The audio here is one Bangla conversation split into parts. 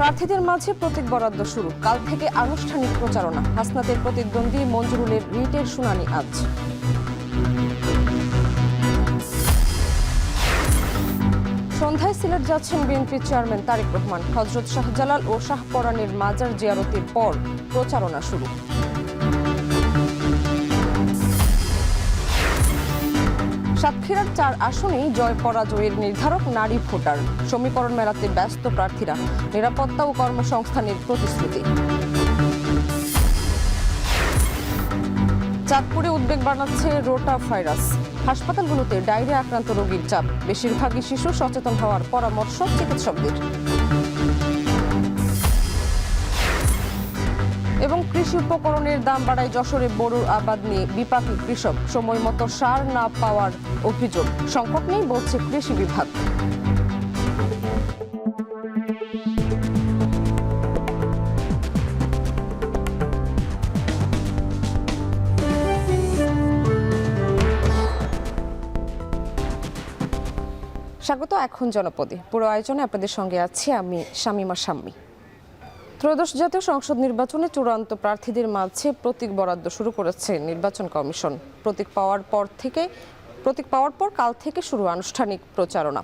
প্রার্থীদের মাঝে প্রতীক বরাদ্দ শুরু, কাল থেকে আনুষ্ঠানিক প্রচারণা। হাসনাতের প্রতিদ্বন্দ্বী মঞ্জুরুলের রিটের শুনানি আজ। সন্ধ্যায় সিলেট যাচ্ছেন বিএনপি চেয়ারম্যান তারেক রহমান। হযরত শাহজালাল ও শাহপরানের মাজার জিয়ারতের পর প্রচারণা শুরু। সাতক্ষীরার 4 আসনেই জয় পরাজয়ের নির্ধারক নারী ভোটার। সমীকরণ মেলাতে ব্যস্ত প্রার্থীরা, নিরাপত্তা ও কর্মসংস্থানের প্রতিশ্রুতি। চাঁদপুরে উদ্বেগ বাড়াচ্ছে রোটা ভাইরাস। হাসপাতালগুলোতে ডায়রিয়া আক্রান্ত রোগীর চাপ। বেশিরভাগই শিশু, সচেতন হওয়ার পরামর্শ চিকিৎসকদের। এবং কৃষি উপকরণের দাম বাড়ায় যশোরে গরুর আবাদ নিয়ে বিপাকী কৃষক। সময় মতো সার না পাওয়ার অভিযোগ। সংকট নেই বলছে কৃষি বিভাগ। স্বাগত এখন জনপদে। পুরো আয়োজনে আপনাদের সঙ্গে আছি আমি শামিমা শাম্মী। ত্রয়োদশ জাতীয় সংসদ নির্বাচনে চূড়ান্ত প্রার্থীদের মাঝে প্রতীক বরাদ্দ শুরু করেছে নির্বাচন কমিশন। প্রতীক পাওয়ার পর কাল থেকে শুরু আনুষ্ঠানিক প্রচারণা।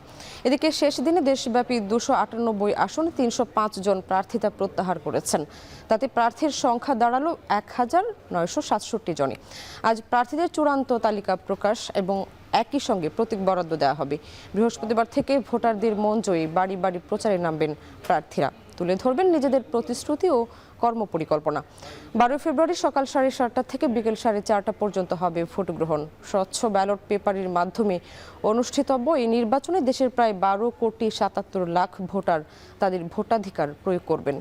এদিকে শেষ দিনে দেশব্যাপী 298 আসনে 305 জন প্রার্থিতা প্রত্যাহার করেছেন। তাতে প্রার্থীর সংখ্যা দাঁড়ালো 1967 জনে। আজ প্রার্থীদের চূড়ান্ত তালিকা প্রকাশ এবং একই সঙ্গে প্রতীক বরাদ্দ দেওয়া হবে। বৃহস্পতিবার থেকে ভোটারদের মন জয়ী বাড়ি বাড়ি প্রচারে নামবেন প্রার্থীরা। তুলে ধরবেন নিজেদের প্রতিশ্রুতি ও কর্মপরিকল্পনা। 12 ফেব্রুয়ারি সকাল 7:30 থেকে বিকেল 4:30 পর্যন্ত হবে ভোট গ্রহণ। স্বচ্ছ ব্যালট পেপারের মাধ্যমে অনুষ্ঠিতব্য এই নির্বাচনে দেশের প্রায় 12,77,00,000 ভোটার তাদের ভোটাধিকার প্রয়োগ করবেন।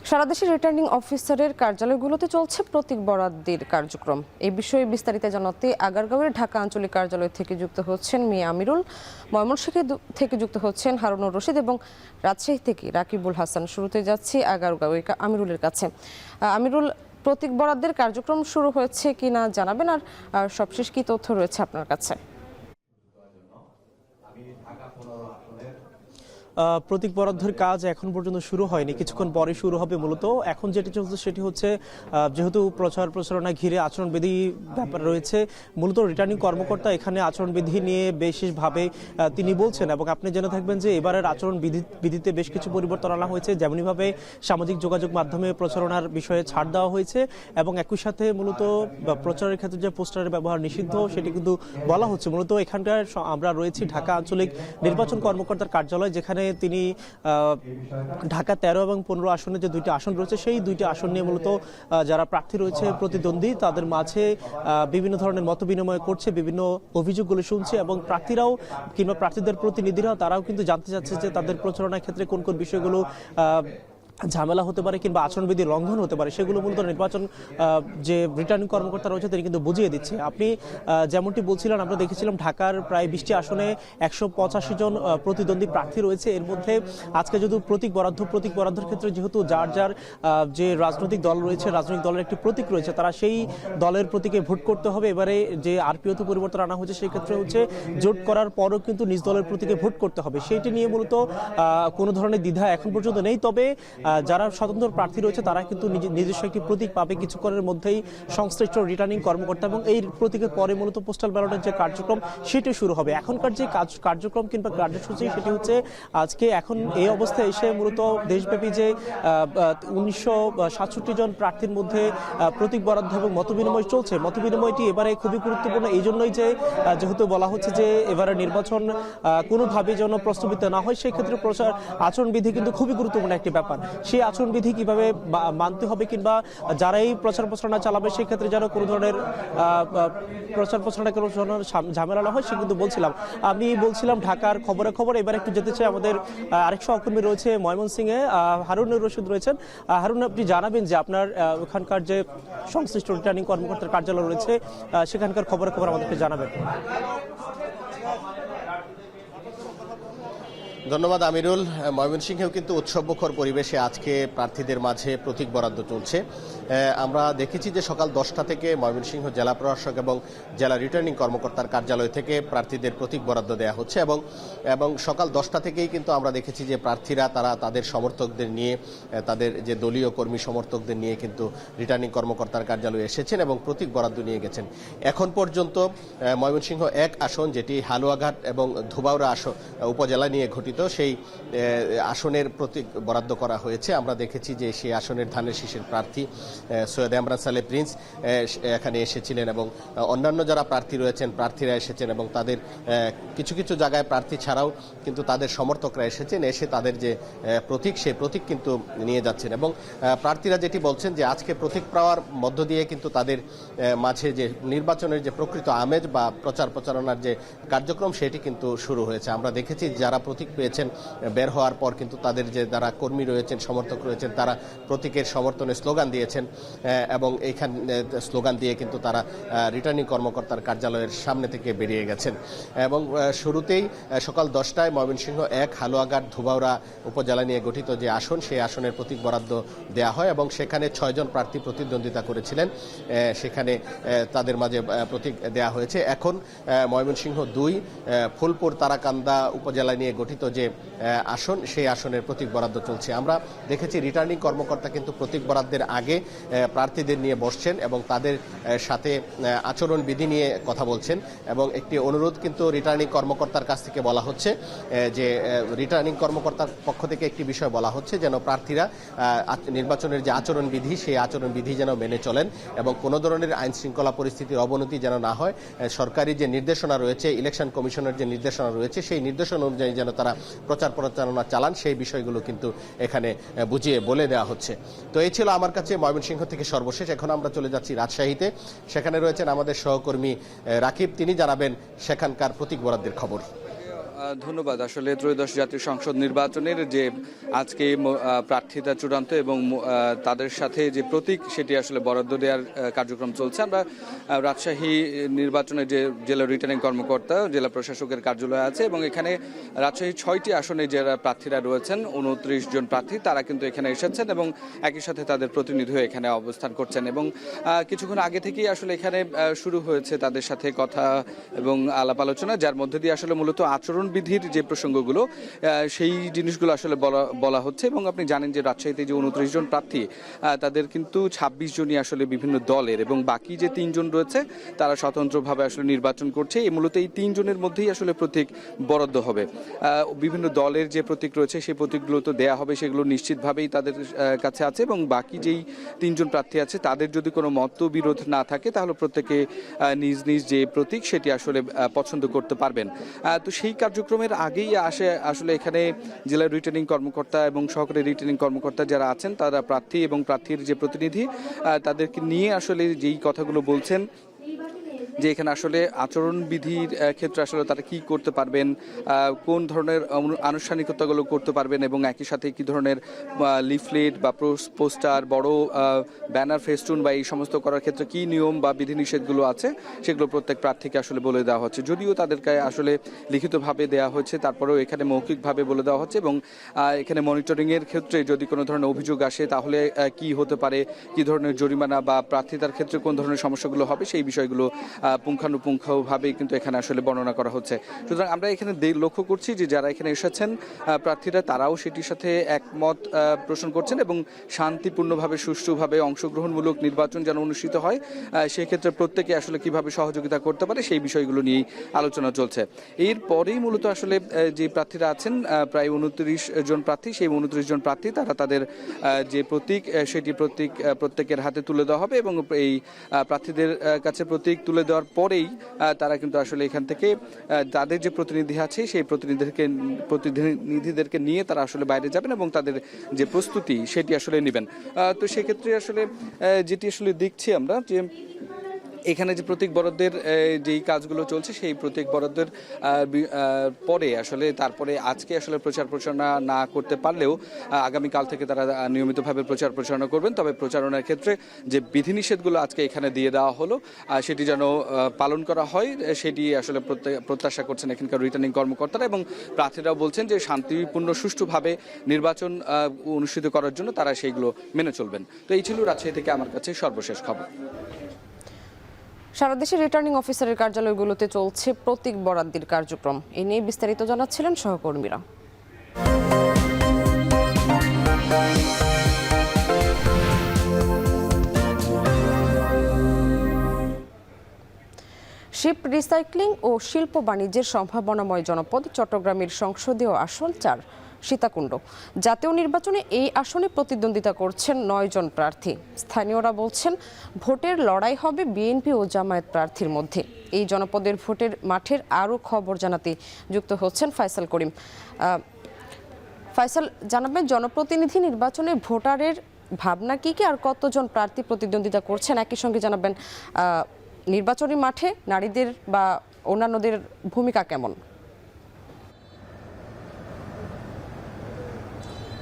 সারা দেশে রিটার্নিং অফিসারের কার্যালয়গুলোতে চলছে প্রতীক বরাদ্দের কার্যক্রম। এই বিষয়ে বিস্তারিত জানাতে আগারগাঁওয়ের ঢাকা আঞ্চলিক কার্যালয় থেকে যুক্ত হচ্ছেন মিয়া আমিরুল, ময়মনসিংহ থেকে যুক্ত হচ্ছেন হারুনুর রশিদ এবং রাজশাহী থেকে রাকিবুল হাসান। শুরুতে যাচ্ছি আগারগাঁও আমিরুলের কাছে। আমিরুল, প্রতীক বরাদ্দের কার্যক্রম শুরু হয়েছে কিনা জানাবেন, আর সবশেষ কি তথ্য রয়েছে আপনার কাছে? প্রতীক বরাদ্দের কাজ এখন পর্যন্ত শুরু হয়নি, কিছুক্ষণ পরে শুরু হবে। মূলত এখন যেটি চলছে সেটি হচ্ছে, যেহেতু প্রচারণা ঘিরে আচরণবিধি ব্যাপার রয়েছে, মূলত রিটার্নিং কর্মকর্তা এখানে আচরণবিধি নিয়ে বিশেষভাবে তিনি বলছেন। এবং আপনি জেনে থাকবেন যে এবারের আচরণবিধিতে বেশ কিছু পরিবর্তন আনা হয়েছে। যেমনইভাবে সামাজিক যোগাযোগ মাধ্যমে প্রচারণার বিষয়ে ছাড় দেওয়া হয়েছে এবং একই সাথে মূলত প্রচারের ক্ষেত্রে যে পোস্টারের ব্যবহার নিষিদ্ধ সেটি কিন্তু বলা হচ্ছে। মূলত এখানকার আমরা রয়েছি ঢাকা আঞ্চলিক নির্বাচন কর্মকর্তার কার্যালয়, যেখানে তিনি ঢাকা 13 এবং 15 আসনে যে 2টি আসন রয়েছে সেই 2টি আসন নিয়ে মূলত যারা প্রার্থী রয়েছে প্রতিদ্বন্দ্বী তাদের মাঝে বিভিন্ন ধরনের মত বিনিময় করছে, বিভিন্ন অভিযোগগুলো শুনছে এবং প্রার্থীরাও কিংবা প্রার্থীদের প্রতিনিধিরাও তারাও কিন্তু জানতে চাচ্ছে যে তাদের প্রচারণার ক্ষেত্রে কোন কোন বিষয়গুলো ঝামেলা হতে পারে কিংবা আচরণবিধি লঙ্ঘন হতে পারে, সেগুলো মূলত নির্বাচন যে রিটার্নিং কর্মকর্তা রয়েছে তিনি কিন্তু বুঝিয়ে দিচ্ছে। আপনি যেমনটি বলছিলেন, আমরা দেখেছিলাম ঢাকার প্রায় 20টি আসনে 185 জন প্রতিদ্বন্দ্বী প্রার্থী রয়েছে। এর মধ্যে আজকে যদি প্রতীক বরাদ্দের ক্ষেত্রে যেহেতু যার যার যে রাজনৈতিক দল রয়েছে, রাজনৈতিক দলের একটি প্রতীক রয়েছে, তারা সেই দলের প্রতীকে ভোট করতে হবে। এবারে যে আরপিওতে পরিবর্তন আনা হয়েছে সেই ক্ষেত্রে হচ্ছে জোট করার পরও কিন্তু নিজ দলের প্রতীকে ভোট করতে হবে। সেইটি নিয়ে মূলত কোনো ধরনের দ্বিধা এখন পর্যন্ত নেই। তবে যারা স্বতন্ত্র প্রার্থী রয়েছে তারা কিন্তু নিজস্ব একটি প্রতীক পাবে কিছুক্ষণের মধ্যেই সংশ্লিষ্ট রিটার্নিং কর্মকর্তা, এবং এই প্রতীকের পরে মূলত পোস্টাল ব্যালটের যে কার্যক্রম সেটি শুরু হবে। এখনকার যে কার্যক্রম কিংবা কার্যসূচি সেটি হচ্ছে আজকে এখন এই অবস্থায় এসে মূলত দেশব্যাপী যে 1967 জন প্রার্থীর মধ্যে প্রতীক বরাদ্দ এবং মতবিনিময় চলছে, মতবিনিময়টি এবারে খুবই গুরুত্বপূর্ণ এই জন্যই যে যেহেতু বলা হচ্ছে যে এবারে নির্বাচন কোনোভাবে যেন প্রস্তাবিত না হয়, সেই ক্ষেত্রে আচরণবিধি কিন্তু খুবই গুরুত্বপূর্ণ একটি ব্যাপার। সেই আচরণবিধি কিভাবে মানতে হবে, কিংবা যারাই প্রচার প্রচারণা চালাবে সেক্ষেত্রে যেন কোনো ধরনের প্রচার প্রচারণা কোনো ধরনের ঝামেলা না হয় সে কিন্তু বলছিলাম। আমি বলছিলাম ঢাকার খবর এবার একটু যেতে চাই, আমাদের আরেক সহকর্মী রয়েছে ময়মনসিংহে, হারুন রশিদ রয়েছেন। হারুন, আপনি জানাবেন যে আপনার ওখানকার যে সংশ্লিষ্ট রিটার্নিং কর্মকর্তার কার্যালয় রয়েছে সেখানকার খবর আমাদেরকে জানাবেন। ধন্যবাদ আমিরুল। ময়মনসিংহেও কিন্তু উৎসবমুখর পরিবেশে আজকে প্রার্থীদের মাঝে প্রতীক বরাদ্দ চলছে। আমরা দেখেছি যে সকাল 10টা থেকে ময়মনসিংহ জেলা প্রশাসক এবং জেলা রিটার্নিং কর্মকর্তার কার্যালয় থেকে প্রার্থীদের প্রতীক বরাদ্দ দেওয়া হচ্ছে এবং সকাল 10টা থেকেই কিন্তু আমরা দেখেছি যে প্রার্থীরা তারা তাদের সমর্থকদের নিয়ে, তাদের যে দলীয় কর্মী সমর্থকদের নিয়ে কিন্তু রিটার্নিং কর্মকর্তার কার্যালয়ে এসেছেন এবং প্রতীক বরাদ্দ নিয়ে গেছেন। এখন পর্যন্ত ময়মনসিংহ 1 আসন, যেটি হালুয়াঘাট এবং ধোবাউড়া উপজেলা নিয়ে গঠিত, সেই আসনের প্রতীক বরাদ্দ করা হয়েছে। আমরা দেখেছি যে সেই আসনের ধানের শীষের প্রার্থী সৈয়দ ইমরান সালেহ প্রিন্স এখানে এসেছিলেন এবং অন্যান্য যারা প্রার্থী রয়েছেন প্রার্থীরা এসেছেন এবং তাদের কিছু কিছু জায়গায় প্রার্থী ছাড়াও কিন্তু তাদের সমর্থকরা এসেছেন, এসে তাদের যে প্রতীক সেই প্রতীক কিন্তু নিয়ে যাচ্ছেন এবং প্রার্থীরা যেটি বলছেন যে আজকে প্রতীক পাওয়ার মধ্য দিয়ে কিন্তু তাদের মাঝে যে নির্বাচনের যে প্রকৃত আমেজ বা প্রচার প্রচারণার যে কার্যক্রম সেটি কিন্তু শুরু হয়েছে। আমরা দেখেছি যারা প্রতীক পেয়েছেন বের হওয়ার পর কিন্তু তাদের যে যারা কর্মী রয়েছেন, সমর্থক রয়েছেন, তারা প্রতীকের সমর্থনে স্লোগান দিয়েছেন এবং এইখানে স্লোগান দিয়ে কিন্তু তারা রিটার্নিং কর্মকর্তার কার্যালয়ের সামনে থেকে বেরিয়ে গেছেন এবং শুরুতেই সকাল 10টায় ময়মনসিংহ 1 হালুয়াঘাট ধোবাউড়া উপজেলা নিয়ে গঠিত যে আসন, সেই আসনের প্রতীক বরাদ্দ দেওয়া হয় এবং সেখানে 6 জন প্রার্থী প্রতিদ্বন্দ্বিতা করেছিলেন, সেখানে তাদের মাঝে প্রতীক দেওয়া হয়েছে। এখন ময়মনসিংহ 2 ফুলপুর তারাকান্দা উপজেলা নিয়ে গঠিত যে আসন, সেই আসনের প্রতীক বরাদ্দ চলছে। আমরা দেখেছি রিটার্নিং কর্মকর্তা কিন্তু প্রতীক বরাদ্দের আগে প্রার্থীদের নিয়ে বসছেন এবং তাদের সাথে আচরণবিধি নিয়ে কথা বলছেন এবং একটি অনুরোধ কিন্তু রিটার্নিং কর্মকর্তার কাছ থেকে বলা হচ্ছে যে রিটার্নিং কর্মকর্তার পক্ষ থেকে একটি বিষয় বলা হচ্ছে যেন প্রার্থীরা নির্বাচনের যে আচরণবিধি সেই আচরণবিধি যেন মেনে চলেন এবং কোনো ধরনের আইন শৃঙ্খলা পরিস্থিতির অবনতি যেন না হয়। সরকারি যে নির্দেশনা রয়েছে, ইলেকশন কমিশনের যে নির্দেশনা রয়েছে, সেই নির্দেশনা অনুযায়ী যেন তারা প্রচার প্রচারণা চালান, সেই বিষয়গুলো কিন্তু এখানে বুঝিয়ে বলে দেওয়া হচ্ছে। তো এই ছিল আমার কাছে ময়মনসিংহ থেকে সর্বশেষ। এখন আমরা চলে যাচ্ছি রাজশাহীতে, সেখানে রয়েছেন আমাদের সহকর্মী রাকিব, তিনি জানাবেন সেখানকার প্রতীক বরাদ্দের খবর। ধন্যবাদ। আসলে ত্রয়োদশ জাতীয় সংসদ নির্বাচনের যে আজকে প্রার্থীতা চূড়ান্ত এবং তাদের সাথে যে প্রতীক সেটি আসলে বরাদ্দ দেওয়ার কার্যক্রম চলছে। আমরা রাজশাহী নির্বাচনের যে জেলা রিটার্নিং কর্মকর্তা, জেলা প্রশাসকের কার্যালয় আছে এবং এখানে রাজশাহী 6টি আসনে যারা প্রার্থীরা রয়েছেন 29 জন প্রার্থী, তারা কিন্তু এখানে এসেছেন এবং একই সাথে তাদের প্রতিনিধি হয়ে এখানে অবস্থান করছেন এবং কিছুক্ষণ আগে থেকেই আসলে এখানে শুরু হয়েছে তাদের সাথে কথা এবং আলাপ আলোচনা, যার মধ্যে দিয়ে আসলে মূলত আচরণবিধির যে প্রসঙ্গগুলো সেই জিনিসগুলো আসলে বলা হচ্ছে। এবং আপনি জানেন যে রাজশাহীতে যে 29 জন প্রার্থী, তাদের কিন্তু 26 জনই আসলে বিভিন্ন দলের এবং বাকি যে 3 জন রয়েছে তারা স্বতন্ত্রভাবে আসলে নির্বাচন করছে। এই মূলত এই 3 জনের মধ্যেই আসলে প্রতীক বরাদ্দ হবে। বিভিন্ন দলের যে প্রতীক রয়েছে সেই প্রতীকগুলো তো দেয়া হবে, সেগুলো নিশ্চিতভাবেই তাদের কাছে আছে এবং বাকি যেই 3 জন প্রার্থী আছে তাদের যদি কোনো মতবিরোধ না থাকে তাহলে প্রত্যেকে নিজ নিজ যে প্রতীক সেটি আসলে পছন্দ করতে পারবেন। তো সেই কার্যক্রমের আগেই আসলে এখানে জেলা রিটার্নিং কর্মকর্তা এবং সহকারী রিটার্নিং কর্মকর্তা যারা আছেন তারা প্রার্থী এবং প্রার্থীর যে প্রতিনিধি তাদেরকে নিয়ে আসলে যেই কথাগুলো বলছেন যে এখানে আসলে আচরণবিধির ক্ষেত্রে আসলে তারা কি করতে পারবেন, কোন ধরনের আনুষ্ঠানিকতাগুলো করতে পারবেন এবং একই সাথে কি ধরনের লিফলেট বা পোস্টার, বড় ব্যানার, ফেস্টুন বা এই সমস্ত করার ক্ষেত্রে কি নিয়ম বা বিধিনিষেধগুলো আছে সেগুলো প্রত্যেক প্রার্থীকে আসলে বলে দেওয়া হচ্ছে। যদিও তাদেরকে আসলে লিখিতভাবে দেওয়া হচ্ছে, তারপরেও এখানে মৌখিকভাবে বলে দেওয়া হচ্ছে এবং এখানে মনিটরিংয়ের ক্ষেত্রে যদি কোনো ধরনের অভিযোগ আসে তাহলে কি হতে পারে, কি ধরনের জরিমানা বা প্রার্থিতার ক্ষেত্রে কোন ধরনের সমস্যাগুলো হবে সেই বিষয়গুলো পুঙ্খানুপুঙ্খভাবেই কিন্তু এখানে আসলে বর্ণনা করা হচ্ছে। সুতরাং আমরা এখানে লক্ষ্য করছি যে যারা এখানে এসেছেন প্রার্থীরা তারাও সেটির সাথে একমত পোষণ করছেন এবং শান্তিপূর্ণভাবে সুষ্ঠুভাবে অংশগ্রহণমূলক নির্বাচন যেন অনুষ্ঠিত হয় সেক্ষেত্রে প্রত্যেকে আসলে কিভাবে সহযোগিতা করতে পারে সেই বিষয়গুলো নিয়েই আলোচনা চলছে। এরপরেই মূলত আসলে যে প্রার্থীরা আছেন প্রায় 29 জন প্রার্থী, সেই 29 জন প্রার্থী তারা তাদের যে প্রতীক সেটি প্রতীক প্রত্যেকের হাতে তুলে দেওয়া হবে এবং এই প্রার্থীদের কাছে প্রতীক তুলে দেওয়ার পরেই তারা কিন্তু আসলে এখান থেকে তাদের যে প্রতিনিধি আছে সেই প্রতিনিধিদেরকে নিয়ে তারা আসলে বাইরে যাবেন এবং তাদের যে প্রস্তুতি সেটি আসলে নেবেন। তো সেক্ষেত্রে আসলে যেটি আসলে দেখছি আমরা যে এখানে যে প্রতীক বরাদ্দের যেই কাজগুলো চলছে সেই প্রতীক বরাদ্দের পরে আসলে তারপরে আজকে আসলে প্রচার প্রচারণা না করতে পারলেও আগামীকাল থেকে তারা নিয়মিতভাবে প্রচার প্রচারণা করবেন। তবে প্রচারণার ক্ষেত্রে যে বিধিনিষেধগুলো আজকে এখানে দিয়ে দেওয়া হলো সেটি যেন পালন করা হয় সেটি আসলে প্রত্যাশা করছেন এখানকার রিটার্নিং কর্মকর্তারা, এবং প্রার্থীরাও বলছেন যে শান্তিপূর্ণ সুষ্ঠুভাবে নির্বাচন অনুষ্ঠিত করার জন্য তারা সেইগুলো মেনে চলবেন। তো এই ছিল রাজশাহী থেকে আমার কাছে সর্বশেষ খবর। সারা দেশে রিটার্নিং অফিসারের কার্যালয়গুলোতে চলছে প্রতীক বরাদ্দের কার্যক্রম। এ নিয়ে বিস্তারিত জানাচ্ছিলেন সহকর্মীরা। শিপ রিসাইক্লিং ও শিল্প বাণিজ্যের সম্ভাবনাময় জনপদ চট্টগ্রামের সংসদীয় আসন ৪ সীতাকুণ্ড। জাতীয় নির্বাচনে এই আসনে প্রতিদ্বন্দ্বিতা করছেন ৯ জন প্রার্থী। স্থানীয়রা বলছেন ভোটের লড়াই হবে বিএনপি ও জামায়াত প্রার্থীর মধ্যে। এই জনপদের ভোটের মাঠের আরও খবর জানাতে যুক্ত হচ্ছেন ফাইসাল করিম। ফাইসাল, জানাবেন জনপ্রতিনিধি নির্বাচনে ভোটারের ভাবনা কি আর কতজন প্রার্থী প্রতিদ্বন্দ্বিতা করছেন? একই সঙ্গে জানাবেন নির্বাচনী মাঠে নারীদের বা অন্যান্যদের ভূমিকা কেমন?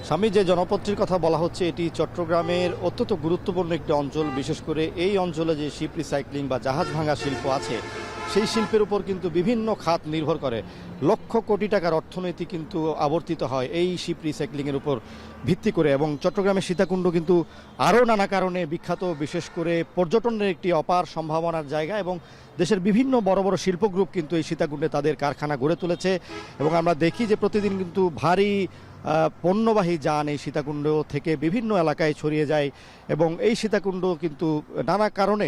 স্বামী, যে জনপদটির কথা বলা হচ্ছে এটি চট্টগ্রামের অত্যন্ত গুরুত্বপূর্ণ একটি অঞ্চল। বিশেষ করে এই অঞ্চলে যে শিপ রিসাইক্লিং বা জাহাজ ভাঙা শিল্প আছে সেই শিল্পের উপর কিন্তু বিভিন্ন খাত নির্ভর করে। লক্ষ কোটি টাকার অর্থনীতি কিন্তু আবর্তিত হয় এই শিপ রিসাইক্লিংয়ের উপর ভিত্তি করে, এবং চট্টগ্রামের সীতাকুণ্ড কিন্তু আরও নানা কারণে বিখ্যাত। বিশেষ করে পর্যটনের একটি অপার সম্ভাবনার জায়গা, এবং দেশের বিভিন্ন বড় বড় শিল্প গ্রুপ কিন্তু এই সীতাকুণ্ডে তাদের কারখানা গড়ে তুলেছে। এবং আমরা দেখি যে প্রতিদিন কিন্তু ভারী পণ্যবাহী যান এই সীতাকুণ্ড থেকে বিভিন্ন এলাকায় ছড়িয়ে যায়, এবং এই সীতাকুণ্ড কিন্তু নানা কারণে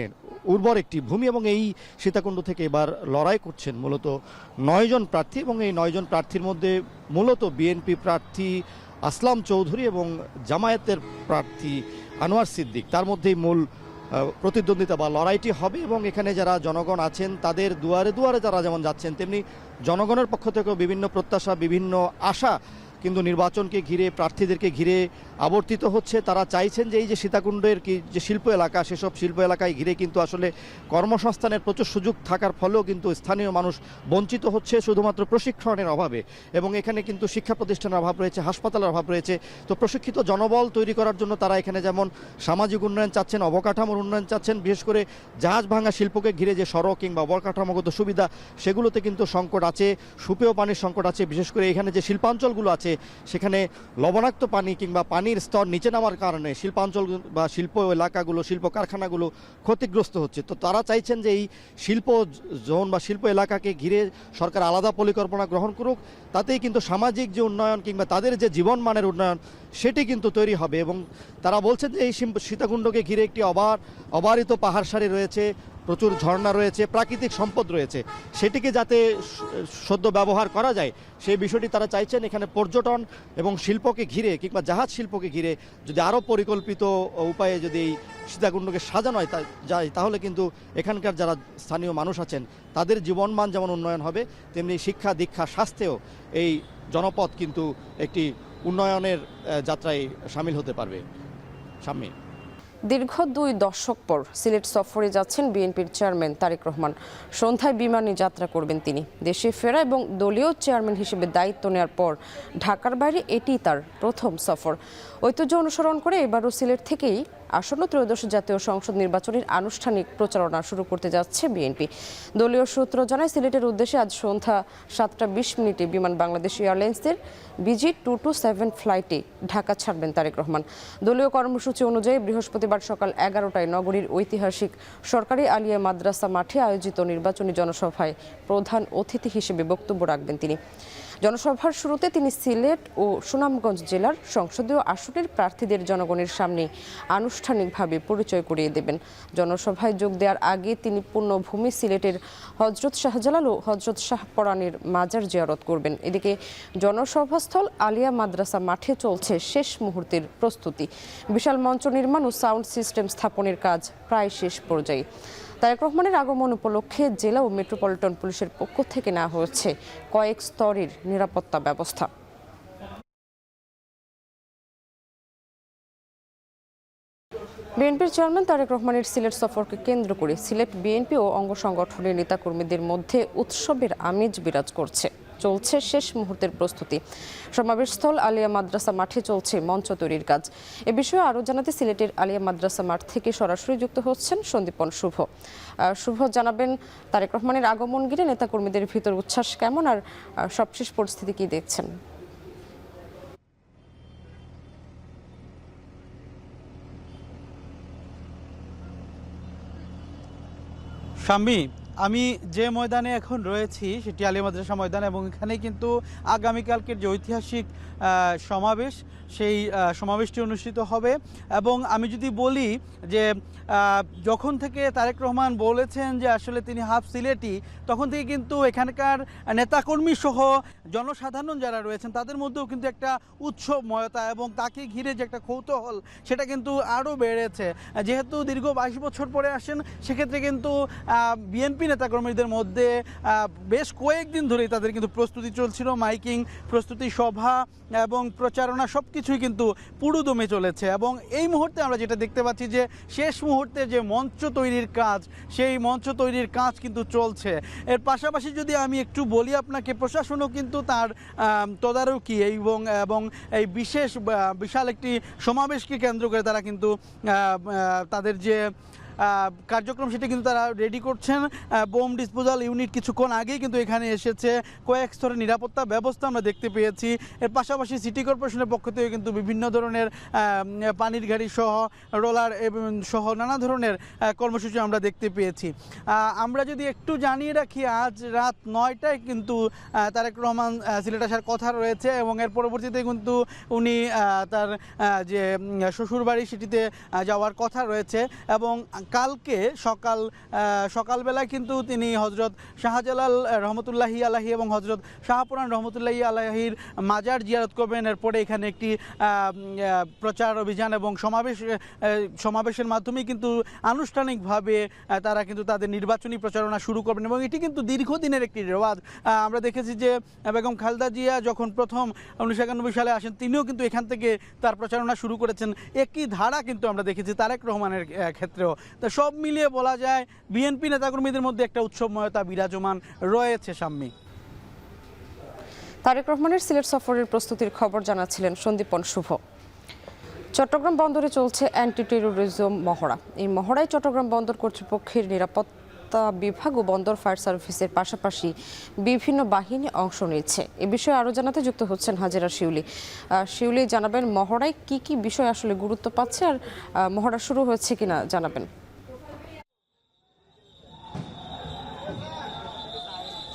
উর্বর একটি ভূমি, এবং এই সীতাকুণ্ড থেকে এবার লড়াই করছেন মূলত ৯ জন প্রার্থী, এবং এই ৯ জন প্রার্থীর মধ্যে মূলত বিএনপি প্রার্থী আসলাম চৌধুরী এবং জামায়াতের প্রার্থী আনোয়ার সিদ্দিক, তার মধ্যেই মূল প্রতিদ্বন্দ্বিতা বা লড়াইটি হবে। এবং এখানে যারা জনগণ আছেন তাদের দুয়ারে দুয়ারে তারা যেমন যাচ্ছেন, তেমনি জনগণের পক্ষ থেকেও বিভিন্ন প্রত্যাশা, বিভিন্ন আশা কিন্তু নির্বাচনকে ঘিরে, প্রার্থীদেরকে ঘিরে আবর্তিত হচ্ছে। তারা চাইছেন যে এই যে সীতাকুণ্ডের যে শিল্প এলাকা, সেসব শিল্প এলাকায় ঘিরে কিন্তু আসলে কর্মসংস্থানের প্রচুর সুযোগ থাকার ফলেও কিন্তু স্থানীয় মানুষ বঞ্চিত হচ্ছে শুধুমাত্র প্রশিক্ষণের অভাবে। এবং এখানে কিন্তু শিক্ষা প্রতিষ্ঠানের অভাব রয়েছে, হাসপাতালের অভাব রয়েছে। তো প্রশিক্ষিত জনবল তৈরি করার জন্য তারা এখানে যেমন সামাজিক উন্নয়ন চাচ্ছেন, অবকাঠামোর উন্নয়ন চাচ্ছেন। বিশেষ করে জাহাজ ভাঙা শিল্পকে ঘিরে যে সড়ক কিংবা অবকাঠামোগত সুবিধা সেগুলোতে কিন্তু সংকট আছে, সুপেয় পানির সংকট আছে। বিশেষ করে এখানে যে শিল্পাঞ্চলগুলো আছে সেখানে লবণাক্ত পানি কিংবা পানির স্তর নিচে নামার কারণে শিল্পাঞ্চল বা শিল্প এলাকাগুলো, শিল্প কারখানাগুলো ক্ষতিগ্রস্ত হচ্ছে। তো তারা চাইছেন যে এই শিল্প জোন বা শিল্প এলাকাকে ঘিরে সরকার আলাদা পরিকল্পনা গ্রহণ করুক, তাতেই কিন্তু সামাজিক যে উন্নয়ন কিংবা তাদের যে জীবনমানের উন্নয়ন সেটি কিন্তু তৈরি হবে। এবং তারা বলছেন যে এই সীতাকুণ্ডকে ঘিরে একটি অবারিত পাহাড় সারি রয়েছে, প্রচুর ঝর্ণা রয়েছে, প্রাকৃতিক সম্পদ রয়েছে, সেটিকে যাতে সদ্য ব্যবহার করা যায় সেই বিষয়টি তারা চাইছেন। এখানে পর্যটন এবং শিল্পকে ঘিরে কিংবা জাহাজ শিল্পকে ঘিরে যদি আরও পরিকল্পিত উপায়ে যদি এই সীতাকুণ্ডকে সাজানো যায় তাহলে কিন্তু এখানকার যারা স্থানীয় মানুষ আছেন তাদের জীবনমান যেমন উন্নয়ন হবে, তেমনি শিক্ষা, দীক্ষা, স্বাস্থ্যেও এই জনপদ কিন্তু একটি উন্নয়নের যাত্রায় সামিল হতে পারবে। সামনে দীর্ঘ 2 দশক পর সিলেট সফরে যাচ্ছেন বিএনপির চেয়ারম্যান তারেক রহমান। সন্ধ্যায় বিমানে যাত্রা করবেন তিনি। দেশে ফেরা এবং দলীয় চেয়ারম্যান হিসেবে দায়িত্ব নেওয়ার পর ঢাকার বাইরে এটি তার প্রথম সফর। ঐতিহ্য অনুসরণ করে এবারও সিলেট থেকেই আসন্ন ত্রয়োদশ জাতীয় সংসদ নির্বাচনের আনুষ্ঠানিক প্রচারণা শুরু করতে যাচ্ছে বিএনপি। দলীয় সূত্র জানায় সিলেটের উদ্দেশ্যে আজ সন্ধ্যা 7:20 বিমান বাংলাদেশ এয়ারলাইন্সের BG227 ফ্লাইটে ঢাকা ছাড়বেন তারেক রহমান। দলীয় কর্মসূচি অনুযায়ী বৃহস্পতিবার সকাল 11টায় নগরীর ঐতিহাসিক সরকারি আলিয়া মাদ্রাসা মাঠে আয়োজিত নির্বাচনী জনসভায় প্রধান অতিথি হিসেবে বক্তব্য রাখবেন তিনি। জনসভার শুরুতে তিনি সিলেট ও সুনামগঞ্জ জেলার সংসদীয় আসনের প্রার্থীদের জনগণের সামনে আনুষ্ঠানিকভাবে পরিচয় করিয়ে দেবেন। জনসভায় যোগ দেওয়ার আগে তিনি পুণ্যভূমি সিলেটের হজরত শাহজালাল ও হজরত শাহপরানের মাজার জিয়ারত করবেন। এদিকে জনসভাস্থল আলিয়া মাদ্রাসা মাঠে চলছে শেষ মুহূর্তের প্রস্তুতি। বিশাল মঞ্চ নির্মাণ ও সাউন্ড সিস্টেম স্থাপনের কাজ প্রায় শেষ পর্যায়ে। তারেক রহমানের আগমন উপলক্ষে জেলা ও মেট্রোপলিটন পুলিশের পক্ষ থেকে নেওয়া হয়েছে কয়েক স্তরের নিরাপত্তা ব্যবস্থা। বিএনপির চেয়ারম্যান তারেক রহমানের সিলেট সফরকে কেন্দ্র করে সিলেট বিএনপি ও অঙ্গ সংগঠনের নেতাকর্মীদের মধ্যে উৎসবের আমেজ বিরাজ করছে। চলছে শেষ মুহূর্তের প্রস্তুতি। সমাবেশস্থল আলিয়া মাদ্রাসা মাঠে চলছে মঞ্চ তৈরির কাজ। এ বিষয়ে আরও জানাতে সিলেটের আলিয়া মাদ্রাসা মাঠ থেকে সরাসরি যুক্ত হচ্ছেন সন্দীপন শুভ। শুভ, জানাবেন তারেক রহমানের আগমন ঘিরে নেতাকর্মীদের ভিতর উচ্ছ্বাস কেমন, আর সবশেষ পরিস্থিতি কি দেখছেন? শাম্মী, আমি যে ময়দানে এখন রয়েছি সেটি আলিয়া মাদ্রাসা ময়দান, এবং এখানে কিন্তু আগামীকালকের যে ঐতিহাসিক সমাবেশ সেই সমাবেশটি অনুষ্ঠিত হবে। এবং আমি যদি বলি যে যখন থেকে তারেক রহমান বলেছেন যে আসলে তিনি হাফ সিলেটি, তখন থেকে কিন্তু এখানকার নেতাকর্মী সহ জনসাধারণ যারা রয়েছেন তাদের মধ্যেও কিন্তু একটা উৎসবময়তা এবং তাকে ঘিরে যে একটা কৌতূহল সেটা কিন্তু আরও বেড়েছে। যেহেতু দীর্ঘ 22 বছর পরে আসেন, সেক্ষেত্রে কিন্তু বিএনপি নেতাকর্মীদের মধ্যে বেশ কয়েকদিন ধরেই তাদের কিন্তু প্রস্তুতি চলছিল। মাইকিং, প্রস্তুতি সভা এবং প্রচারণা সব কিছুই কিন্তু পুরোদমে চলেছে। এবং এই মুহূর্তে আমরা যেটা দেখতে পাচ্ছি যে শেষ মুহূর্তে যে মঞ্চ তৈরির কাজ, সেই মঞ্চ তৈরির কাজ কিন্তু চলছে। এর পাশাপাশি যদি আমি একটু বলি আপনাকে, প্রশাসনও কিন্তু তার তদারকি এবং এই বিশাল একটি সমাবেশকে কেন্দ্র করে তারা কিন্তু তাদের যে কার্যক্রম সেটা কিন্তু তারা রেডি করছেন। বোম ডিসপোজাল ইউনিট কিছুক্ষণ আগেই কিন্তু এখানে এসেছে। কয়েক স্তরের নিরাপত্তা ব্যবস্থা আমরা দেখতে পেয়েছি। এর পাশাপাশি সিটি কর্পোরেশনের পক্ষ থেকে কিন্তু বিভিন্ন ধরনের পানির গাড়ি সহ রোলার সহ নানা ধরনের কর্মসূচি আমরা দেখতে পেয়েছি। আমরা যদি একটু জানিয়ে রাখি, আজ রাত 9টায় কিন্তু তারেক রহমান সিলেট আসার কথা রয়েছে, এবং এর পরবর্তীতে কিন্তু উনি তার যে শ্বশুরবাড়ি সেটিতে যাওয়ার কথা রয়েছে। এবং কালকে সকালবেলায় কিন্তু তিনি হজরত শাহজালাল রহমতুল্লাহি আলাহি এবং হজরত শাহপুরান রহমতুল্লাহি আলাহির মাজার জিয়ারত করবেন। এরপরে এখানে একটি প্রচার অভিযান এবং সমাবেশের মাধ্যমে কিন্তু আনুষ্ঠানিকভাবে তারা কিন্তু তাদের নির্বাচনী প্রচারণা শুরু করবেন। এবং এটি কিন্তু দীর্ঘদিনের একটি রেওয়াজ। আমরা দেখেছি যে বেগম খালেদা জিয়া যখন প্রথম 1991 সালে আসেন, তিনিও কিন্তু এখান থেকে তার প্রচারণা শুরু করেছেন। একই ধারা কিন্তু আমরা দেখেছি তারেক রহমানের ক্ষেত্রেও। তো সব মিলিয়ে বলা যায় বিএনপি নেতাকর্মীদের মধ্যে একটা উৎসবময়তা বিরাজমান রয়েছে। সাম্মী, তারেক রহমানের সিলেট সফরের প্রস্তুতির খবর জানাচ্ছিলেন সন্দীপন শুভ। চট্টগ্রাম বন্দরে চলছে অ্যান্টি টেরোরিজম মহড়া। এই মহড়ায় চট্টগ্রাম বন্দর কর্তৃপক্ষের নিরাপত্তা বিভাগ ও বন্দর ফায়ার সার্ভিসের পাশাপাশি বিভিন্ন বাহিনী অংশ নিচ্ছে। এ বিষয়ে আরও জানাতে যুক্ত হচ্ছেন হাজেরা শিউলি। শিউলি, জানাবেন মহড়ায় কি কি বিষয় আসলে গুরুত্ব পাচ্ছে, আর মহড়া শুরু হয়েছে কিনা জানাবেন।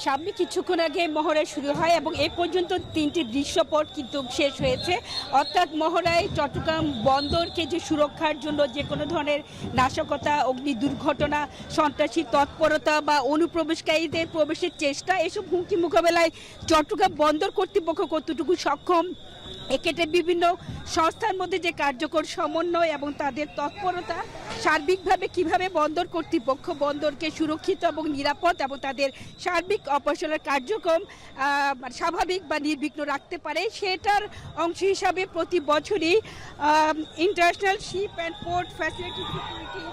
সামনে কিছুক্ষণ আগে মহড়া শুরু হয় এবং এ পর্যন্ত 3টি দৃশ্যপট কিন্তু শেষ হয়েছে। অর্থাৎ মহড়ায় চট্টগ্রাম বন্দরকে যে সুরক্ষার জন্য যে কোনো ধরনের নাশকতা, অগ্নি দুর্ঘটনা, সন্ত্রাসী তৎপরতা বা অনুপ্রবেশকারীদের প্রবেশের চেষ্টা, এসব হুমকি মোকাবেলায় চট্টগ্রাম বন্দর কর্তৃপক্ষ কতটুকু সক্ষম, এক্ষেত্রে বিভিন্ন সংস্থার মধ্যে যে কার্যকর সমন্বয় এবং তাদের তৎপরতা, সার্বিকভাবে কিভাবে বন্দর কর্তৃপক্ষ বন্দরকে সুরক্ষিত এবং নিরাপদ এবং তাদের সার্বিক অপারেশনাল কার্যক্রম স্বাভাবিক বা নির্বিঘ্ন রাখতে পারে, সেটার অংশ হিসাবে প্রতি বছরই international ship and port facility security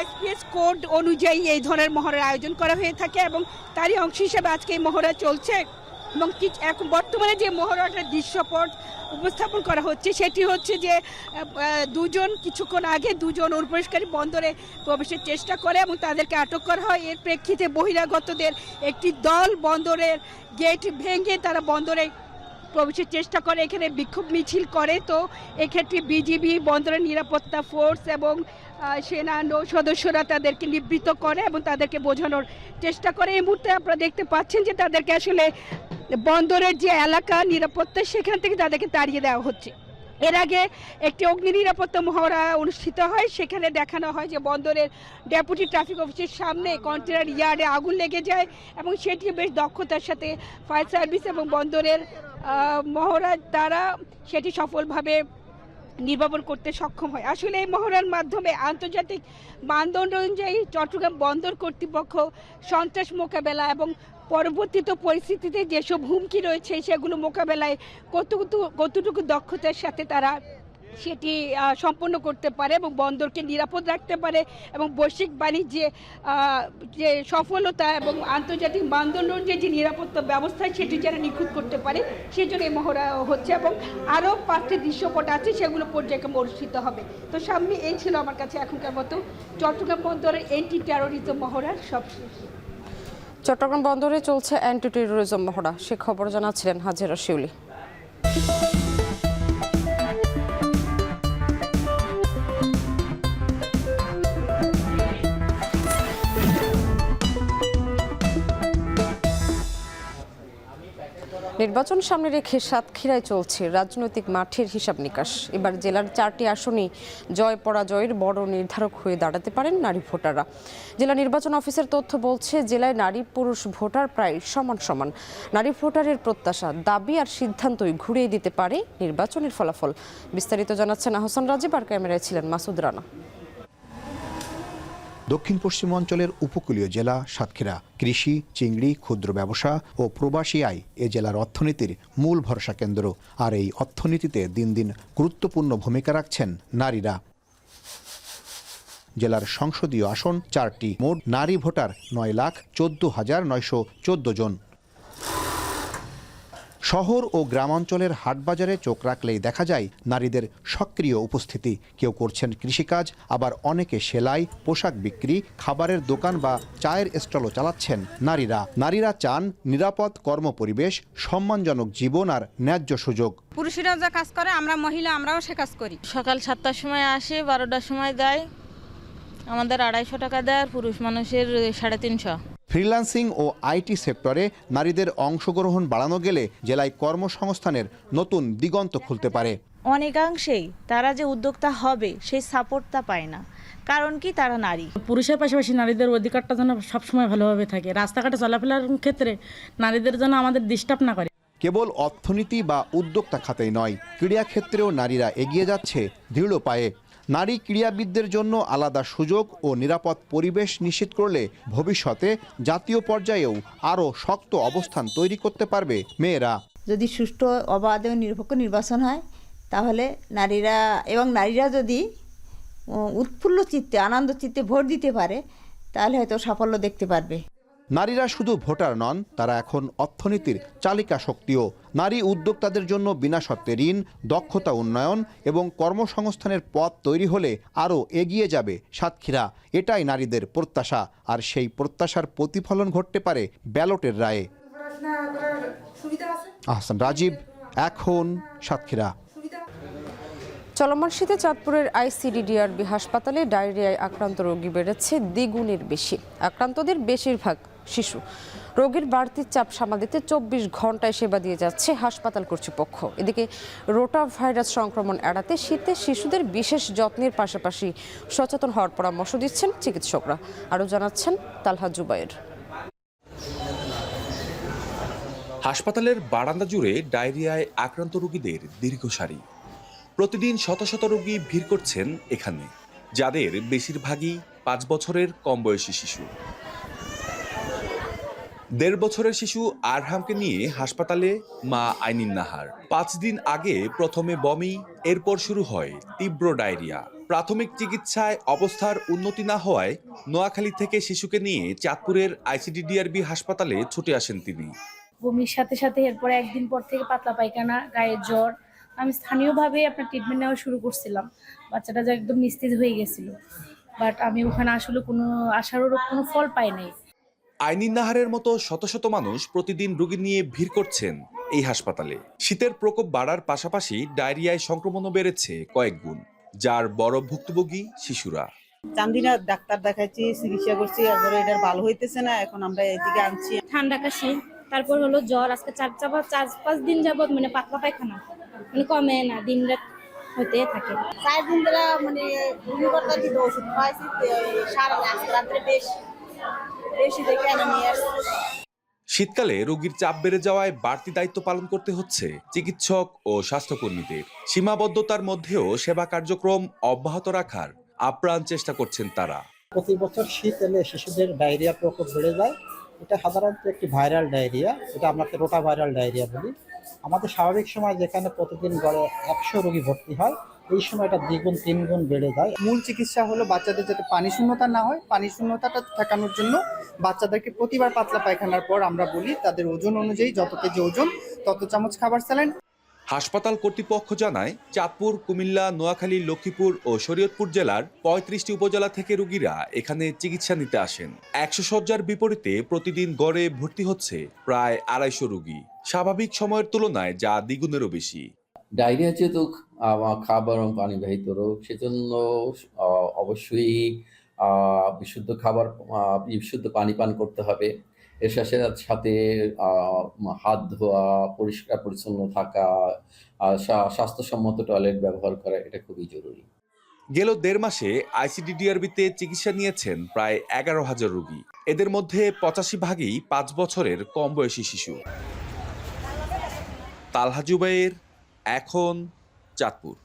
ISPS code অনুযায়ী এই ধরনের মহড়ার আয়োজন করা হয়ে থাকে এবং তারই অংশ হিসাবে আজকে এই মহড়া চলছে। এবং এখন বর্তমানে যে মহড়াটার দৃশ্যপট উপস্থাপন করা হচ্ছে সেটি হচ্ছে যে কিছুক্ষণ আগে দুজন অনুপ্রবেশকারী বন্দরে প্রবেশের চেষ্টা করে এবং তাদেরকে আটক করা হয়। এর প্রেক্ষিতে বহিরাগতদের একটি দল বন্দরের গেট ভেঙে তারা বন্দরে প্রবেশের চেষ্টা করে, এখানে বিক্ষোভ মিছিল করে। তো এক্ষেত্রে বিজিবি, বন্দরের নিরাপত্তা ফোর্স এবং সেনা নৌ সদস্যরা তাদেরকে নিবৃত্ত করে এবং তাদেরকে বোঝানোর চেষ্টা করে। এই মুহূর্তে আপনারা দেখতে পাচ্ছেন যে তাদেরকে আসলে বন্দরের যে এলাকা নিরাপত্তা সেখান থেকে তাদেরকে তাড়িয়ে দেওয়া হচ্ছে। এর আগে একটি অগ্নি নিরাপত্তা মহড়া অনুষ্ঠিত হয়, সেখানে দেখানো হয় যে বন্দরের ডেপুটি ট্রাফিক অফিসের সামনে কন্টেনার ইয়ার্ডে আগুন লেগে যায় এবং সেটি বেশ দক্ষতার সাথে ফায়ার সার্ভিস এবং বন্দরের মহড়া দ্বারা সেটি সফলভাবে নির্বাপন করতে সক্ষম হয়। আসলে এই মহড়ার মাধ্যমে আন্তর্জাতিক মানদণ্ড অনুযায়ী চট্টগ্রাম বন্দর কর্তৃপক্ষ সন্ত্রাস মোকাবেলা এবং পরবর্তীত পরিস্থিতিতে যেসব হুমকি রয়েছে সেগুলো মোকাবেলায় কতটুকু দক্ষতার সাথে তারা সেটি সম্পন্ন করতে পারে এবং বন্দরকে নিরাপদ রাখতে পারে এবং বৈশ্বিক বাণিজ্যে যে সফলতা এবং আন্তর্জাতিক মানদণ্ড অনুযায়ী যে নিরাপত্তা ব্যবস্থা সেটি যারা নিখুঁত করতে পারে সেই জন্য এই মহড়া হচ্ছে এবং আরও 5টি দৃশ্যপট আছে সেগুলো পর্যায়ক্রমে অনুষ্ঠিত হবে। তো সামনে এই ছিল আমার কাছে এখনকার মতো চট্টগ্রাম বন্দরের অ্যান্টি টেরোরিজম মহড়ার সবশেষ। চট্টগ্রাম বন্দরে চলছে অ্যান্টি টেরোরিজম মহড়া, সে খবর জানাচ্ছিলেন হাজেরা শিউলি। নির্বাচন সামনে রেখে সাতক্ষীরায় চলছে রাজনৈতিক মাঠের হিসাব নিকাশ। এবার জেলার 4টি আসনই জয় পরাজয়ের বড় নির্ধারক হয়ে দাঁড়াতে পারেন নারী ভোটাররা। জেলা নির্বাচন অফিসের তথ্য বলছে জেলায় নারী পুরুষ ভোটার প্রায় সমান সমান। নারী ভোটারের প্রত্যাশা, দাবি আর সিদ্ধান্তই ঘুরিয়ে দিতে পারে নির্বাচনের ফলাফল। বিস্তারিত জানাচ্ছেন আহসান রাজীব, আর ক্যামেরায় ছিলেন মাসুদ রানা। দক্ষিণ পশ্চিমাঞ্চলের উপকূলীয় জেলা সাতক্ষীরা কৃষি, চিংড়ি, ক্ষুদ্র ব্যবসা ও প্রবাসী আয় এ জেলার অর্থনীতির মূল ভরসা কেন্দ্র। আর এই অর্থনীতিতে দিন দিন গুরুত্বপূর্ণ ভূমিকা রাখছেন নারীরা। জেলার সংসদীয় আসন 4টি, মোট নারী ভোটার 9,14,914 জন। শহর ও গ্রামাঞ্চলের হাটবাজারে চোখ রাখলেই দেখা যায় নারীদের সক্রিয় উপস্থিতি। কেউ করছেন কৃষিকাজ, আবার অনেকে সেলাই, পোশাক বিক্রি, খাবারের দোকান বা চায়ের স্টলও চালাচ্ছেন নারীরা চান নিরাপদ কর্মপরিবেশ, সম্মানজনক জীবন আর ন্যায্য সুযোগ। পুরুষরা যা কাজ করে আমরা মহিলা আমরাও সে কাজ করি। সকাল 7টার সময় আসে, 12টার সময় দেয়। আমাদের 250 টাকা দেয়, আর পুরুষ মানুষের 350। ফ্রিল্যান্সিং ও আইটি সেক্টরে নারীদের অংশগ্রহণ বাড়ানো গেলে জেলায় কর্মসংস্থানের নতুন দিগন্ত খুলতে পারে। অনেকাংশেই তারা যে উদ্যোক্তা হবে সেই সাপোর্টটা পায় না, কারণ কি তারা নারী। পুরুষের পাশাপাশি নারীদের অধিকারটা যেন সবসময় ভালোভাবে থাকে, রাস্তাঘাটে চলাফেরার ক্ষেত্রে নারীদের যেন আমাদের ডিস্টার্ব না করে। কেবল অর্থনীতি বা উদ্যোক্তা খাতেই নয়, ক্রীড়া ক্ষেত্রেও নারীরা এগিয়ে যাচ্ছে দৃঢ় পায়ে। নারী ক্রীড়াবিদদের জন্য আলাদা সুযোগ ও নিরাপদ পরিবেশ নিশ্চিত করলে ভবিষ্যতে জাতীয় পর্যায়েও আরও শক্ত অবস্থান তৈরি করতে পারবে মেয়েরা। যদি সুষ্ঠু, অবাধ এবং নিরপেক্ষ নির্বাচন হয় তাহলে নারীরা যদি উৎফুল্ল চিত্তে, আনন্দ চিত্তে ভোট দিতে পারে তাহলে হয়তো সাফল্য দেখতে পারবে। নারীরা শুধু ভোটার নন, তারা এখন অর্থনীতির চালিকা শক্তিও। নারী উদ্যোক্তাদের জন্য বিনা শর্তে ঋণ, দক্ষতা উন্নয়ন এবং কর্মসংস্থানের পথ তৈরি হলে আরও এগিয়ে যাবে সাতক্ষীরা। এটাই নারীদের প্রত্যাশা, আর সেই প্রত্যাশার প্রতিফলন ঘটতে পারে ব্যালটের রায়ে। আহসান রাজীব, এখন সাতক্ষীরা। চলমান শীতে চাঁদপুরের আইসিডিডিআরবি হাসপাতালে ডায়রিয়ায় আক্রান্ত রোগী বেড়েছে দ্বিগুণের বেশি। আক্রান্তদের বেশিরভাগ শিশু। রোগীর বাড়তি চাপ সামাল দিতে 24 ঘন্টায় সেবা দিয়ে যাচ্ছে হাসপাতাল কর্তৃপক্ষ। এদিকে রোটা ভাইরাস সংক্রমণ এড়াতে শীতে শিশুদের বিশেষ যত্নের পাশাপাশি সচেতন হওয়ার পরামর্শ দিচ্ছেন চিকিৎসকরা। আরও জানাচ্ছেন তালহা জুবায়ের। হাসপাতালের বারান্দা জুড়ে ডায়রিয়ায় আক্রান্ত রোগীদের দীর্ঘ সারি। প্রতিদিন শত শত রোগী ভিড় করছেন এখানে, যাদের বেশিরভাগই 5 বছরের কম বয়সী শিশু। 1.5 বছরের শিশু আরহামকে নিয়ে হাসপাতালে মা আইনিন নাহার। 5 দিন আগে প্রথমে বমি, এরপর শুরু হয় তীব্র ডায়রিয়া। প্রাথমিক চিকিৎসায় অবস্থার উন্নতি না হওয়ায় নোয়াখালী থেকে শিশুকে নিয়ে চাঁদপুরের আইসিডিডিআরবি হাসপাতালে ছুটে আসেন তিনি। বমির সাথে সাথে এরপরে একদিন পর থেকে পাতলা পায়খানা, গায়ে জ্বর। আমি স্থানীয়ভাবে আপনার ট্রিটমেন্ট নেওয়া শুরু করছিলাম। বাচ্চাটা যে একদম নিস্তেজ হয়ে গেছিল, বাট আমি ওখানে আসলে কোনো আশারও কোনো ফল পাই নাই। আইনিন নাহারের মতো শত শত মানুষ প্রতিদিন রোগী নিয়ে ভিড় করছেন এই হাসপাতালে। শীতের প্রকোপ বাড়ার পাশাপাশি ডায়রিয়ায় সংক্রমণও বেড়েছে কয়েক গুণ, যার বড় ভুক্তভোগী শিশুরা। চান্দিনা ডাক্তার দেখাচ্ছি, চিকিৎসা করছি, এরপরে এটার ভালো হইতেছে না, এখন আমরা এদিকে আনছি। ঠান্ডা কাশি, তারপর হলো জ্বর। আজকে 4-5 দিন যাবত মানে পাতলা পায়খানা, মানে কমে না, দিন রাত হতে থাকে। 4 দিন ধরে মানে ওষুধ খাইছি, সারা রাত্রে বেশি দেখে নিয়ে আসছি। শীতকালে রোগীর চাপ বেড়ে যাওয়ায় বাড়তি দায়িত্ব পালন করতে হচ্ছে চিকিৎসক ও স্বাস্থ্যকর্মীদের। সীমাবদ্ধতার মধ্যেও সেবা কার্যক্রম অব্যাহত রাখার আপ্রাণ চেষ্টা করছেন তারা। প্রতি বছর শীত এলে শিশুদের ডায়রিয়া প্রকোপ বেড়ে যায়। এটা সাধারণত একটি ভাইরাল ডায়রিয়া, এটা আমরা রোটা ভাইরাল ডায়রিয়া বলি। আমাদের স্বাভাবিক সময় যেখানে প্রতিদিন গড়ে 100 রোগী ভর্তি হয়, এই সময়টা দ্বিগুণ 3 গুণ বেড়ে যায়। মূল চিকিৎসা হলো বাচ্চাদের যাতে পানি শূন্যতা না হয়, পানি শূন্যতাটা ঠেকানোর জন্য বাচ্চাদেরকে প্রতিবার পাতলা পায়খানার পর আমরা বলি তাদের ওজন অনুযায়ী যত কেজি ওজন তত চামচ খাবার স্যালাইন। হাসপাতাল কর্তৃপক্ষ জানায়, চাঁদপুর, কুমিল্লা, নোয়াখালী, লক্ষ্মীপুর ও শরীয়তপুর জেলার 35টি উপজেলা থেকে রোগীরা এখানে চিকিৎসা নিতে আসেন। 100 শয্যার বিপরীতে প্রতিদিন গড়ে ভর্তি হচ্ছে প্রায় 250 রোগী। স্বাভাবিক সময়ের তুলনায় যা দ্বিগুণেরও বেশি। ডায়রিয়া যেহেতু খাবার এবং পানিবাহিত রোগ, সেজন্য অবশ্যই বিশুদ্ধ খাবার, বিশুদ্ধ পানি পান করতে হবে। এর সাথে হাত ধোয়া, পরিষ্কার পরিচ্ছন্ন থাকা, স্বাস্থ্যসম্মত টয়লেট ব্যবহার করা, এটা খুবই জরুরি। গেল 1.5 মাসে আইসিডিডিআরবিতে চিকিৎসা নিয়েছেন প্রায় 11,000 রোগী। এদের মধ্যে 85 ভাগই 5 বছরের কম বয়সী শিশু। তালহা জুবাইর, এখন, চাঁদপুর।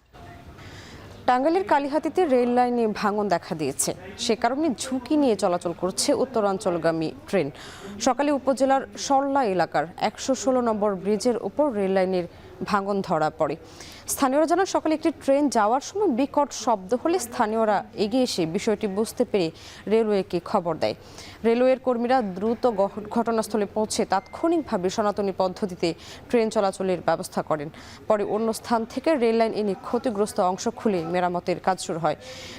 টাঙ্গাইলের কালিহাতীতে রেল লাইনে ভাঙন দেখা দিয়েছে। সে কারণে ঝুঁকি নিয়ে চলাচল করছে উত্তরাঞ্চলগামী ট্রেন। সকালে উপজেলার সরলা এলাকার 116 নম্বর ব্রিজের উপর রেল লাইনের ভাঙন ধরা পড়ে। স্থানীয়রা জানান, সকালে একটি ট্রেন যাওয়ার সময় বিকট শব্দ হলে স্থানীয়রা এগিয়ে এসে বিষয়টি বুঝতে পেরে রেলওয়েকে খবর দেয়। রেলওয়ের কর্মীরা দ্রুত ঘটনাস্থলে পৌঁছে তাৎক্ষণিকভাবে সনাতনী পদ্ধতিতে ট্রেন চলাচলের ব্যবস্থা করেন। পরে অন্য স্থান থেকে রেল লাইন এনে ক্ষতিগ্রস্ত অংশ খুলে মেরামতের কাজ শুরু হয়।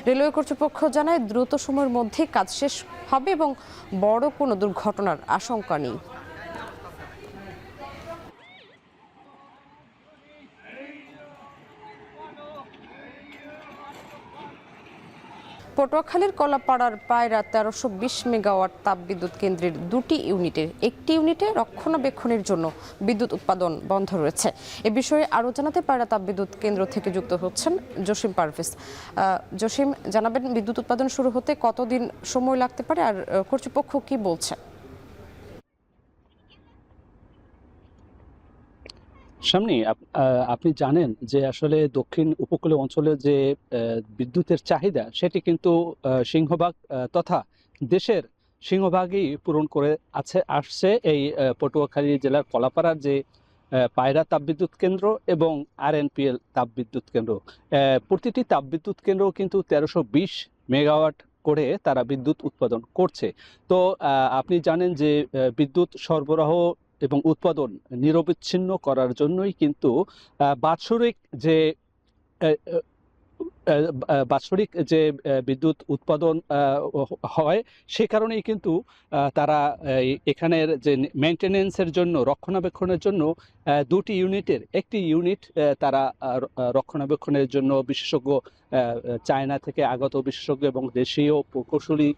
রেলওয়ে কর্তৃপক্ষ জানায়, দ্রুত সময়ের মধ্যে কাজ শেষ হবে এবং বড় কোনো দুর্ঘটনার আশঙ্কা নেই। পটুয়াখালীর কলাপাড়ার পায়রা 1320 মেগাওয়াট তাপবিদ্যুৎ কেন্দ্রের 2টি ইউনিটের একটি ইউনিটে রক্ষণাবেক্ষণের জন্য বিদ্যুৎ উৎপাদন বন্ধ রয়েছে। এ বিষয়ে আরও জানাতে পায়রা তাপবিদ্যুৎ কেন্দ্র থেকে যুক্ত হচ্ছেন জসিম পারভেজ। জসিম, জানাবেন বিদ্যুৎ উৎপাদন শুরু হতে কতদিন সময় লাগতে পারে আর কর্তৃপক্ষ কি বলছে? সামনে আপনি জানেন যে আসলে দক্ষিণ উপকূলীয় অঞ্চলে যে বিদ্যুতের চাহিদা, সেটি কিন্তু সিংহভাগ তথা দেশের সিংহভাগই পূরণ করে আসছে এই পটুয়াখালী জেলার কলাপাড়ার যে পায়রা তাপবিদ্যুৎ কেন্দ্র এবং আরএনপিএল তাপবিদ্যুৎ কেন্দ্র। প্রতিটি তাপবিদ্যুৎ কেন্দ্র কিন্তু 1320 মেগাওয়াট করে তারা বিদ্যুৎ উৎপাদন করছে। তো আপনি জানেন যে বিদ্যুৎ সরবরাহ এবং উৎপাদন নিরবিচ্ছিন্ন করার জন্যই কিন্তু বাৎসরিক যে বিদ্যুৎ উৎপাদন হয়, সে কারণেই কিন্তু তারা এখানের যে মেনটেনেন্সের জন্য, রক্ষণাবেক্ষণের জন্য 2টি ইউনিটের একটি ইউনিট তারা রক্ষণাবেক্ষণের জন্য বিশেষজ্ঞ, চায়না থেকে আগত বিশেষজ্ঞ এবং দেশীয় প্রকৌশলী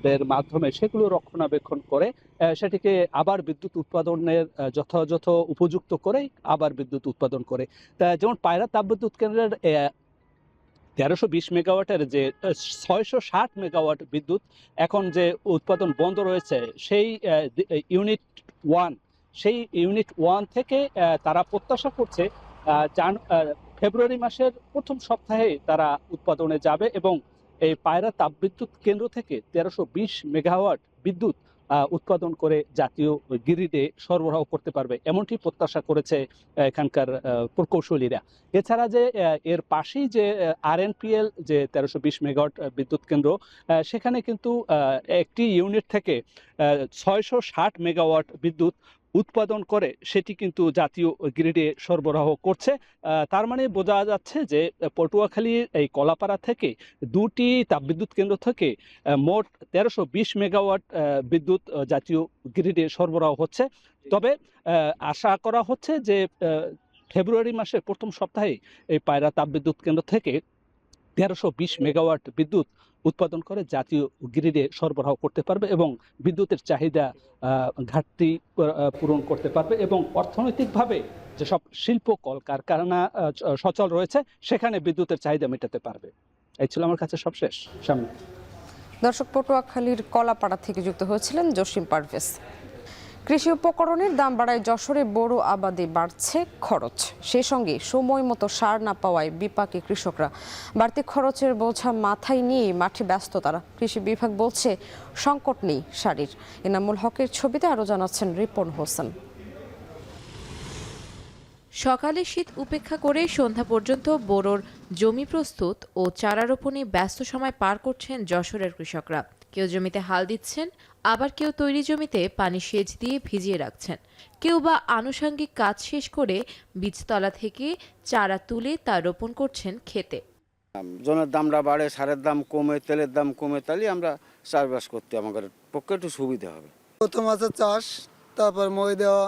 দের মাধ্যমে সেগুলো রক্ষণাবেক্ষণ করে সেটিকে আবার বিদ্যুৎ উৎপাদনের যথাযথ উপযুক্ত করে আবার বিদ্যুৎ উৎপাদন করে। তা যেমন পায়রা তাপবিদ্যুৎ কেন্দ্রের 1320 মেগাওয়াটের যে 660 মেগাওয়াট বিদ্যুৎ এখন যে উৎপাদন বন্ধ রয়েছে, সেই ইউনিট 1 থেকে তারা প্রত্যাশা করছে ফেব্রুয়ারি মাসের প্রথম সপ্তাহে তারা উৎপাদনে যাবে এবং এই পায়রা তাপবিদ্যুৎ কেন্দ্র থেকে 1320 মেগাওয়াট বিদ্যুৎ উৎপাদন করে জাতীয় গ্রিডে সরবরাহ করতে পারবে, এমনটি প্রত্যাশা করেছে এখানকার প্রকৌশলীরা। এছাড়া যে এর পাশেই যে আরএনপিএল যে 1320 মেগাওয়াট বিদ্যুৎ কেন্দ্র, সেখানে কিন্তু একটি ইউনিট থেকে 660 মেগাওয়াট বিদ্যুৎ উৎপাদন করে সেটি কিন্তু জাতীয় গ্রিডে সরবরাহ করছে। তার মানে বোঝা যাচ্ছে যে পটুয়াখালীর এই কলাপাড়া থেকে 2টি তাপবিদ্যুৎ কেন্দ্র থেকে মোট 1320 মেগাওয়াট বিদ্যুৎ জাতীয় গ্রিডে সরবরাহ হচ্ছে। তবে আশা করা হচ্ছে যে ফেব্রুয়ারি মাসের প্রথম সপ্তাহে এই পায়রা তাপবিদ্যুৎ কেন্দ্র থেকে 1320 মেগাওয়াট বিদ্যুৎ উৎপাদন করে জাতীয় গ্রিডে সরবরাহ করতে পারবে এবং বিদ্যুতের চাহিদা ঘাটতি পূরণ করতে পারবে এবং অর্থনৈতিকভাবে যেসব শিল্প কলকারখানা সচল রয়েছে সেখানে বিদ্যুতের চাহিদা মেটাতে পারবে। এই ছিল আমার কাছে সবশেষ। সামনে দর্শক, পটুয়াখালীর কলাপাড়া থেকে যুক্ত হয়েছিলেন জসিম পারভেজ। কৃষি উপকরণের দাম বাড়ায় যশোরে বড় আবাদে বাড়ছে খরচ, সেই সঙ্গে সময় মতো সার না পাওয়ায় বিপাকে কৃষকরা। বাড়তি খরচের বোঝা মাথায় নিয়ে মাঠে ব্যস্ত তারা। কৃষি বিভাগ বলছে সংকট নেই সারের। এনামুল হকের ছবিতে আরও জানাচ্ছেন রিপন হোসেন। সকালে শীত উপেক্ষা করে সন্ধ্যা পর্যন্ত বোরোর জমি প্রস্তুত ও চারা রোপণে ব্যস্ত সময় পার করছেন যশোরের কৃষকরা। কেউ জমিতে হাল দিচ্ছেন, আবার কেউ তৈরি জমিতে পানি সেচ দিয়ে ভিজিয়ে রাখছেন, কেউ বা আনুষঙ্গিক কাজ শেষ করে বীজতলা থেকে চারা তুলে তা রোপণ করছেন ক্ষেতে। জনের দামটা বাড়ে, সারের দাম কমে, তেলের দাম কমে, তাহলে আমরা চাষবাস করতে আমাদের পক্ষে একটু সুবিধা হবে। প্রথম আছে চাষ, তারপর মই দেওয়া,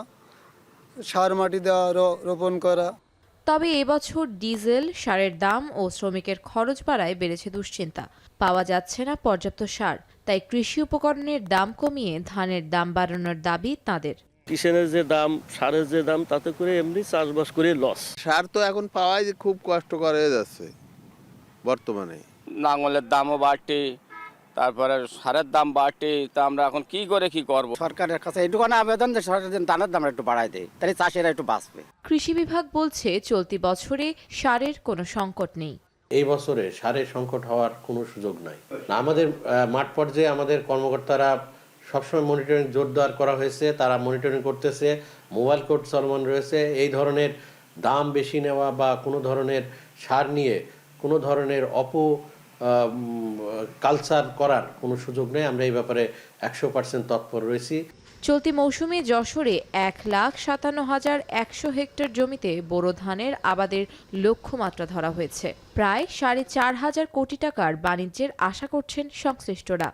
সার মাটি দেওয়া, রোপণ করা। তবে এবছর ডিজেল, সারের দাম ও শ্রমিকের খরচ বাড়ায় বেড়েছে দুশ্চিন্তা। পাওয়া যাচ্ছে না পর্যাপ্ত সার, তাই কৃষি উপকরণের দাম কমিয়ে ধানের দাম বাড়ানোর দাবি তাদের। কিষানের যে দাম, সারের যে দাম, তাতে করে এমনি চাষবাস করে লস। সার তো এখন পাওয়াই খুব কষ্টকর হয়ে যাচ্ছে বর্তমানে। লাঙলের দামও বাড়ছে, তারপরে সারের দাম বাড়ছে, তা আমরা এখন কি করে কি করব? সরকারের কাছে এইটুকু আবেদন যে সরকার ধানের দাম একটু বাড়ায় দেয়, তাহলে চাষিরা একটু বাঁচবে। কৃষি বিভাগ বলছে চলতি বছরে সারের কোনো সংকট নেই। এই বছরে সারের সংকট হওয়ার কোনো সুযোগ নাই। আমাদের মাঠ পর্যায়ে আমাদের কর্মকর্তারা সবসময় মনিটরিং জোরদার করা হয়েছে, তারা মনিটরিং করতেছে, মোবাইল কোর্ট চলমান রয়েছে। এই ধরনের দাম বেশি নেওয়া বা কোনো ধরনের সার নিয়ে কোনো ধরনের কালচার করার কোনো সুযোগ নেই। আমরা এই ব্যাপারে 100% তৎপর রয়েছি। চলতি মৌসুমে যশোরে 1,57,100 হেক্টর জমিতে বোরো ধানের আবাদের লক্ষ্যমাত্রা ধরা হয়েছে। প্রায় 4,500 কোটি টাকার বাণিজ্যের আশা করছেন সংশ্লিষ্টরা।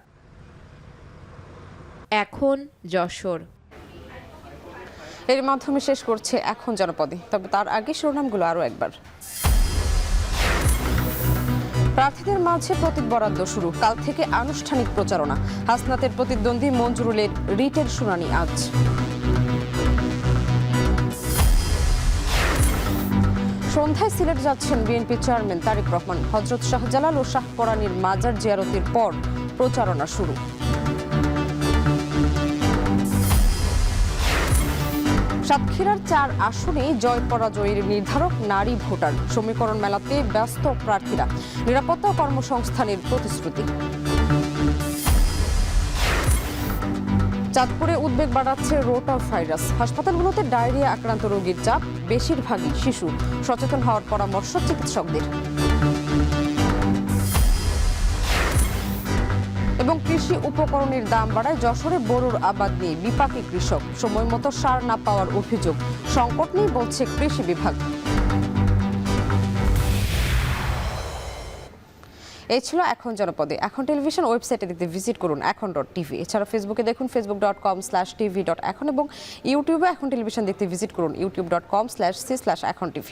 এখন যশোর। এর মাধ্যমে শেষ করছে এখন জনপদে, তবে তার আগে শিরোনামগুলো আরও একবার। প্রার্থীদের মাঝে প্রতীক বরাদ্দ শুরু, কাল থেকে আনুষ্ঠানিক প্রচারণা। হাসনাতের প্রতিদ্বন্দ্বী মঞ্জুরুলের রিটের শুনানি আজ। সন্ধ্যায় সিলেট যাচ্ছেন বিএনপি চেয়ারম্যান তারেক রহমান। হযরত শাহজালাল ও শাহ পরাণীর মাজার জিয়ারতের পর প্রচারণা শুরু। সাতক্ষীরার 4 আসনে জয় পরাজয়ের নির্ধারক নারী ভোটার। সমীকরণ মেলাতে ব্যস্ত প্রার্থীরা, নিরাপত্তা ও কর্মসংস্থানের প্রতিশ্রুতি। চাঁদপুরে উদ্বেগ বাড়াচ্ছে রোটা ভাইরাস। হাসপাতালগুলোতে ডায়রিয়া আক্রান্ত রোগীর চাপ, বেশিরভাগই শিশু। সচেতন হওয়ার পরামর্শ চিকিৎসকদের। এবং কৃষি উপকরণের দাম বাড়ায় যশোরে বোরোর আবাদ নিয়ে বিপাকে কৃষক। সময় মতো সার না পাওয়ার অভিযোগ, সংকট নেই বলছে কৃষি বিভাগ। এই ছিল এখন জনপদে। এখন টেলিভিশন ওয়েবসাইটে দেখতে ভিজিট করুন এখন.tv। এছাড়া ফেসবুকে দেখুন facebook.com/tv.এখন এবং ইউটিউবে এখন টেলিভিশন দেখতে ভিজিট করুন youtube.com/c/echontv।